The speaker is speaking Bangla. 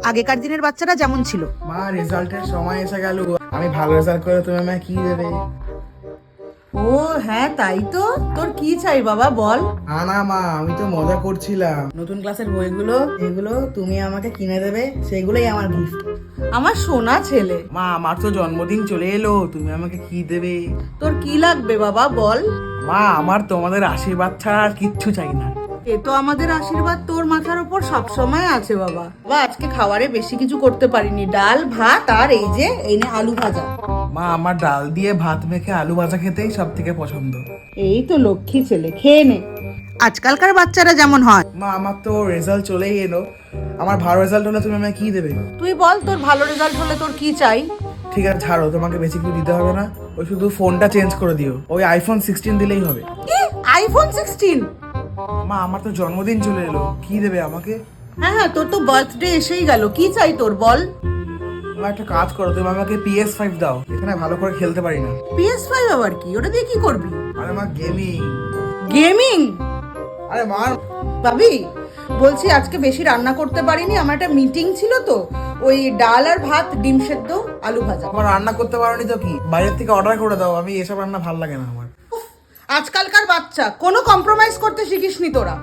আগেকার দিনের বাচ্চারা যেমন ছিল। মা রেজাল্টের সময় এসে গেল, আমি ভালো রেজাল্ট করে তুমি আমায় কি দেবে? ও হ্যাঁ, তাই তো। তোর কি চাই বাবা বল। না না মা, আমি তো মজা করছিলাম। নতুন ক্লাসের বইগুলো এগুলো তুমি আমাকে কিনে দেবে, সেগুলোই আমার গিফট। আমার সোনা ছেলে। মা আমার তো জন্মদিন চলে এলো, তুমি আমাকে কি দেবে? তোর কি লাগবে বাবা বল। মা আমার তোমাদের আশীর্বাদ ছাড়া আর কিচ্ছু চাই না। এ তো আমাদের আশীর্বাদ তোর মাথার উপর সবসময় আছে বাবা। বাবা আজকে খাবারে বেশি কিছু করতে পারিনি, ডাল ভাত আর এই যে এই নে আলু ভাজা। মা আমার ডাল দিয়ে ভাত মেখে আলু ভাজা খেতেই সব থেকে পছন্দ। এই তো লক্ষ্মী ছেলে, খেয়ে নে। আজকালকার বাচ্চারা যেমন হয়। মা আমার তো রেজাল্ট চলেই এলো, আমার ভালো রেজাল্ট হলে তুমি আমায় কি দেবে? তুই বল তোর ভালো রেজাল্ট হলে তোর কি চাই। ঠিক আছে ছাড়ো, তোমাকে বেশি কিছু দিতে হবে না, ওই শুধু ফোনটা চেঞ্জ করে দিও, ওই আইফোন 16 দিলেই হবে। কি আইফোন 16? মা আমার তো জন্মদিন চলে এলো, কি দেবে আমাকে? হ্যাঁ হ্যাঁ, তোর তো বার্থডে এসেই গেল, কি চাই তোর বল। মা একটা কাজ করো, তুমি আমাকে PS5 দাও, এখানে ভালো করে খেলতে পারি না। PS5 আবার কি? ওটা দিয়ে কি করবি? আরে মা গেমিং। গেমিং? আরে মা ভাবি বলছি আজকে বেশি রান্না করতে পারিনি, আমার একটা মিটিং ছিল তো। ওই ডাল আর ভাত, ডিম সেদ্ধ, আলু ভাজা। আমার রান্না করতে পারোনি তো কি, বাইরের থেকে অর্ডার করে দাও, আমি এসব রান্না ভালো লাগে না আমার। আজকালকার বাচ্চা কোনো কম্প্রোমাইজ করতে শিখিসনি তোরা।